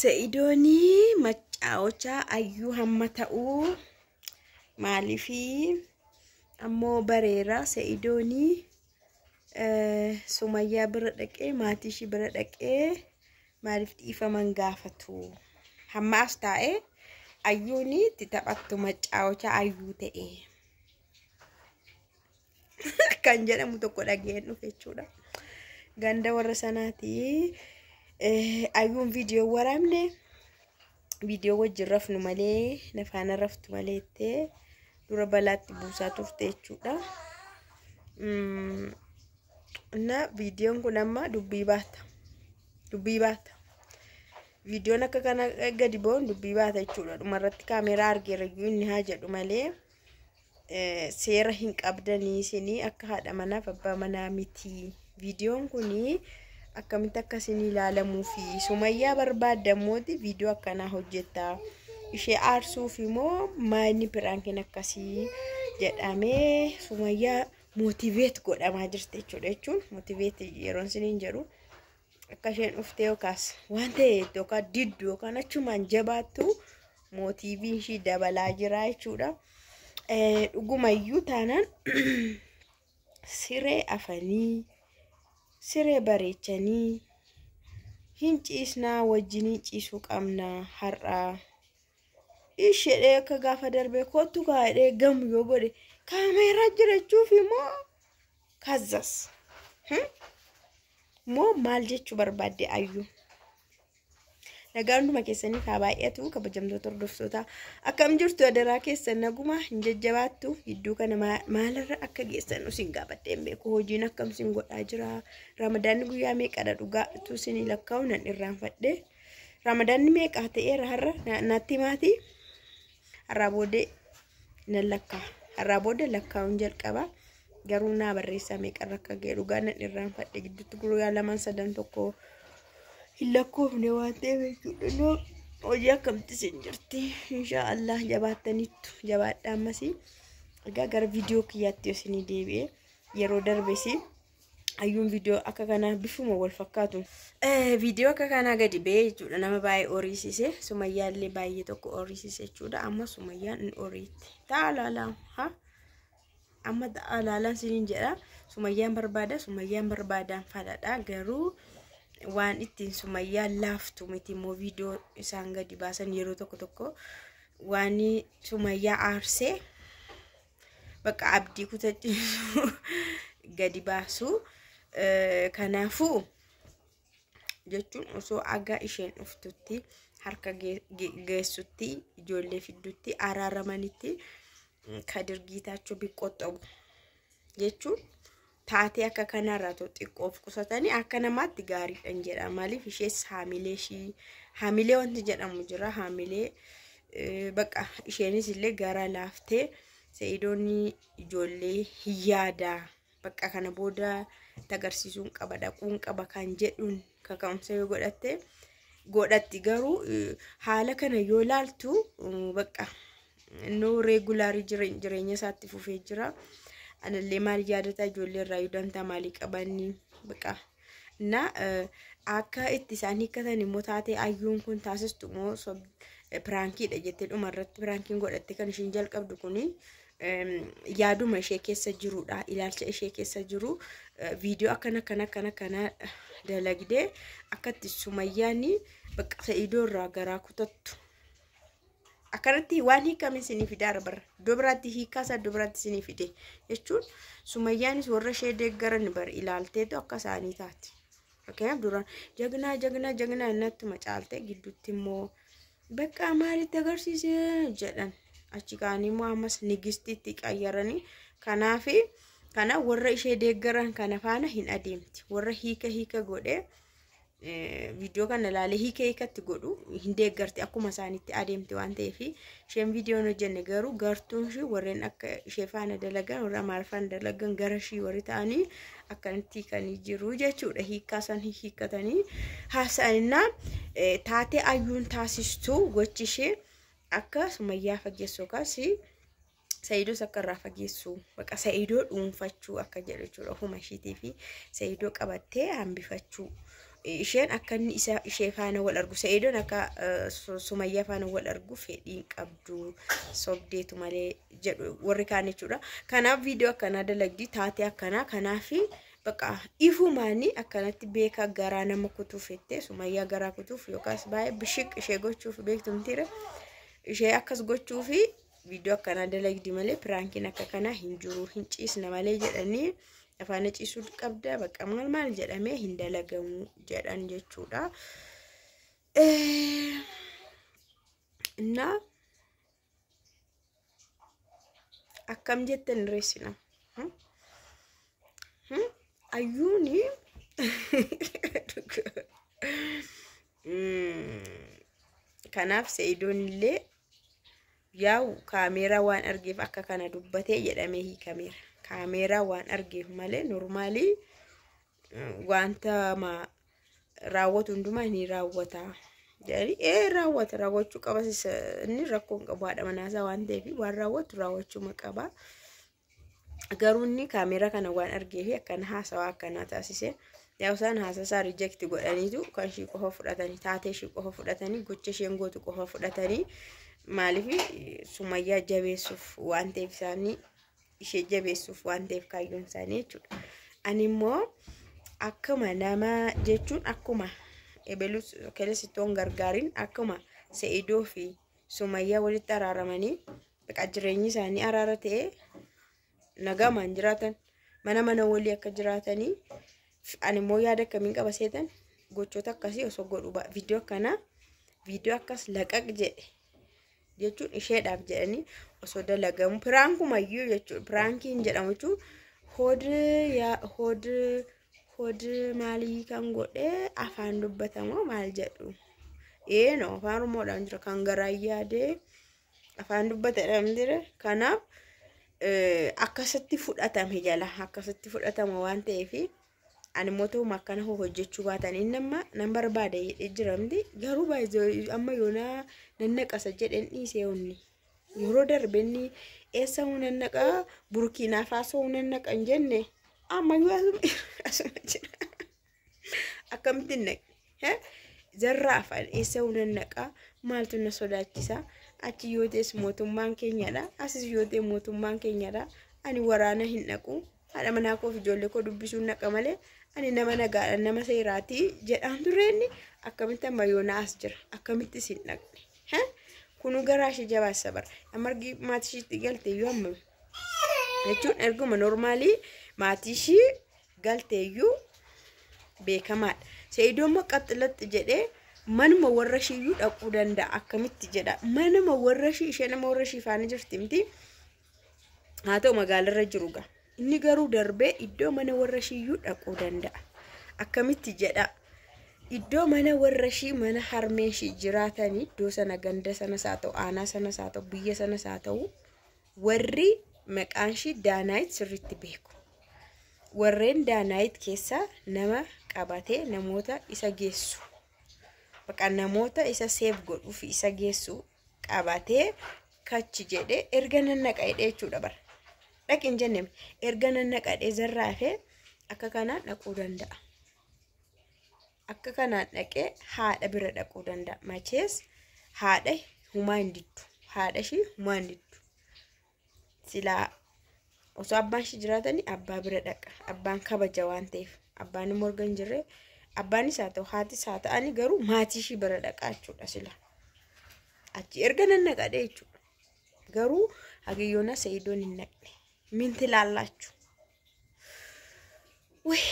Se'idooni macaa'ochaa ayyuu hamma ta'uu maaliifi ammoo bareera Se'idooni Sumayyaa bira dhaqee maatii ishii bira dhaqee maaliif dhiifaman gaafatu hamma as taa'ee ayyuuni itti taphattu macaa'ochaa ayyuu ta'e kan jedhamu tokko dhageen dhufe jechuudha. Ganda warra sanaati ayyuun viidiyoo waraabne viidiyoo wajjin rafnu malee nafaana raftu maleetti dura balaatti buusaa turte jechuudha. Na viidiyoon kun amma dubbii baata viidiyoon akka kana gadi boon dubbii baata jechuudha. Dhumarratti kaameeraa argeera iyyuu inni haa jedhu malee seera hin qabdanii isinii akka haadha manaaf abbaa manaa miti. Viidiyoon kuni akkamitti akkasinii ilaalamuu fi Sumayyaa barbaadammooti viidiyoo akkanaa hojjetta ishee aarsuuf immoo maayini piraankiin akkasii jedhamee Sumayyaa motiveet godhamaa jirti jechuudha. Jechuun motiveet yeroon isiniin jedhu akka isheen dhuftee yookaas waan ta'e yookaan diddu yookaan achumaan jabaattu motiiviin ishii dabalaa jira jechuudha. Dhugumayyuu taanaan siree afanii siree bareechanii hin ciisnaa wajjinii ciisuu qabna har'a ishee akka gaafa darbee kootu gaadhee gamu yoo godhe kaameeraa jirachuuf immoo kazzas moo maal jechuu barbaadde ayyuu nagaanduma keessaniif haa baay'atu kabajamtoota hordoftoota akkam jirtu adaraa keessan naguma hin jajjabaattu hidduu kana maalirra akka geessan usin gaafadheen beeku hojiin akkam sin godhaa jira ramadaanni guyyaa meeqadha dhugaatu isin lakkaa'u nan irraanfadhe ramadaanni meeqa ta'eera har'a naatti maatii har'aa boodee nan lakkaa'uun jalqaba garuu naa barreessaa meeqarra akka ga'e dhugaa nan irraanfadhe gidduutti guyyaa lamaan sadan tokko Hilakkoofne waan ta'eef jechuudha. Hojii akkamitti sin jirti? Inshaallah jabaattaniittu jabaadhaa ammasii. Egaa gara viidiyoo kiyyaatti yoo isinii deebi'ee yeroo darbesi ayyuun viidiyoo akka kanaa bifuma wal fakkaatu. Viidiyoo akka kanaa gadi ba'ee jechuudha. Nama baay'ee horiisise Sumayyaallee baay'ee tokko horiisise jechuudha. Amma Sumayyaan hin horiitti. Taalaalaan amma taalaalaan siniin jedha. Sumayyaan barbaadaan fadhaadha garuu. Waan ittiin Sumayyaa laaftu miti immoo viidiyoo isaan gadi baasan yeroo tokko waan Sumayyaa aarsee bakka abdii kutachiisu gadi baasu kanaafuu jechuun osoo aga isheen dhuftutti harka geessutti ijoollee fiddutti araaramanitti kadirgiitaachuu biqqoxxabu jechuun taatee akka kanarraa xiqqoof qusatanii akka namaatti gaariidhaan jedha maaliif ishees haamilee wanti jedhamu jira haamilee bakka isheenis illee gara laaftee Se'idoonni ijoollee hiyyaada bakka kana booda tagarsiisuun qaba dhaquun qaba kan jedhuun kaka'umsa yoo godhatti garuu haala kana yoo laaltu bakka innoo reegulaarii jireenya isaatti fufee jira. Anallee maal yaadata ijoollee irraa yuudanta maalii qabanii baqa na akka itti isaan hiikkatan immoo taatee ayyuun kun taasistu moo piraankiidha jettee dhumarratti piraankiin godhatte kan ishiin jalqabdu kuni yaaduma ishee keessa jirudha ilaalcha ishee keessa jiru viidiyoo akkana dalagdee akkatti Sumayyaani baqa Sa'idoo irraa garaa kutattu. Akkanatti waan hiikame isinii fidaa barra dobiraatti hiikaasaa dobiraatti isinii fide jechuun Sumayyaanis warra ishee deeggaran bar ilaalteetu akka isaanii taati. Fakkeenyaaf duraan jagnaa innatti macaaltee gidduutti immoo bakka maalitti agarsiisee jedhan achi kaanii immoo ammas nigistiitti qayyaranii kanaafi kana warra ishee deeggaran kana faana hin adeemti warra hiika godhee viidiyoo kana ilaalee hiikatti godhu hin deeggarti akkuma isaanitti adeemti waan ta'eef isheen viidiyoon hojjenne garuu gartuun ishee warreen akka ishee faana dalagan warra maal faana dalagan gara ishee warri ta'anii akkanatti kan jiru jechuudha. Hiikkaasan hiikkatanii haasa'inaa taatee ayyuun taasistu gochi ishee akka Sumayyaa fageessu yookaas Sa'idoo akka irraa fageessu baqa Sa'idoo dhuunfachuu akka jedhu jechuudha. Ofuma isheetii fi Sa'idoo qabattee hambifachuu isheen akka inni ishee faana wal argu Sa'iidoon akka Sumayyaa faana wal argu fedhiin qabdu sobdeetu malee jedhu warri kaan jechuudha. Kanaaf viidiyoo akkanaa dalagdi taatee akkanaa kanaafi baqa ifumaanii akkanatti beeka garaa nama kutuuf jettee Sumayyaa garaa kutuuf yookaas baay'ee bishiq ishee gochuuf beektumtiire ishee akkas gochuufi viidiyoo akkanaa dalagdi malee piraankiin akka kanaa hin jiru hin ciisna malee jedhanii afaan ciisuu qabda baqa maal jedhamee hin dalagamu jedhan jechuudha. Na akkam jettan reessina ayyuuni kanaaf Sa'iidoon illee yaa'u kaameeraa waan argeef akka kana dubbatee jedhamee hiikameera. Kaameeraa waan argeef malee normaalii wanta raawwatu hundumaa ni raawwata. Jedhanii raawwachuu qaba inni rakkoon qabu haadha manaasaa waan ta'eef waan raawwatu raawwachuu qaba. Garuu inni kaameeraa kana waan argeef akkana haasawaa akkanaa taasise. Yaa'u isaan haasasaa reject godhaniitu kan ishee qofa fudhatanii taatee ishee qofa fudhatanii gocha isheen gootu qofa fudhatanii maaliif Sumayyaa jabeessuuf waan ta'eef isaanii ishee jabeessuuf waan ta'eef kaayyoon isaanii jechuudha. Ani immoo akkuma nama jechuun akkuma ebelus kelesitoon gargaariin akkuma Sa'iidoo fi Sumayyaa walitti araaramanii baqa jireenyi isaanii araara ta'ee nagamaan jiraatan mana walii akka jiraatanii ani immoo yaada akkamiin qaba seetan gochoota akkasii osoo godhu viidiyoo kana viidiyoo akkas laqaq jedhe jechuun isheedhaaf jedhanii osoo dalagamu piraankumayyuu jechuudha. Piraankiin jedhamu jechuun hod maalii kan godhee afaan dubbatamoo maal jedhu no afaan Oromoodhaan jira kan garaa yaadee afaan dubbatadhaan jira. Kanaaf akkasitti fudhatame jala akkasitti fudhatama waan ta'eef ani mootuu makkana hojjechuu baatan innamma nan barbaade jiramdi garuu baay'ee amma yoona nannaqasa jedhen dhiisee onni yeroo darbenni eessa hunannaqa Burkina Faso hunannaqan jenne amma yoo asuma jira akkamitti naqe zarraa afaan eessa hunannaqa maaltu na sodaachisa achi yoo ta'es mootummaan keenyadha asis yoo ta'e mootummaan keenyadha ani waraana hin naqu haadha manaa koo fi ijoollee koo dubbisuun naqa malee ani nama nagaadha nama seeraati jedhaan tureenni akkamitti amma yoona as jira akkamitti sin naqne kunu garaa ishee jabaasa bara amargi maatii isheetti galteeyyuu amma jechuun erguma normaalii maatii ishee galteeyyuu beekamaadha. Sa'iidoon maqaxxilatti jedhee manuma warra isheeyyuu dhaquu danda'a akkamitti jedha manuma warra ishee nama warra ishee faana jirti miti haa ta'u magaalarra jiru gaa inni garuu darbee iddoo mana warra isheeyyuu dhaquu danda'a akkamitti jedha iddoo mana warra ishee mana harmee ishee jiraatanii iddoo sana ganda sana haa ta'u aanaa sana haa ta'u biyya sana haa ta'u warri maqaan ishee Daanaayit sirriitti beeku. Warreen Daanaayit keessaa nama qabatee namoota isa geessu baqa namoota isa seef godhuuf isa geessu qabatee kachi jedhee erga nannaqa'ee jechuudha bara. Dhaqin jennee erga nannaqa'ee zarraafee akka kanaan dhaquu danda'a. Akka kanaan dhaqee haadha bira dhaquu danda'a. Machees haadha humaa hin diddu. Haadha ishee humaa hin diddu. Silaa osoo abbaan ishee jiraatanii abbaa bira dhaqa. Abbaan kabaja waan ta'eef abbaan immoo erga hin jirre abbaanis haa ta'u haatis haa ta'anii garuu maatii ishee bira dhaqaa jechuudha sila. Achi erga nannaqa'ee jechuudha. Garuu hagayyoona Sa'iidoon hin naqne. Minti laallachu. Wee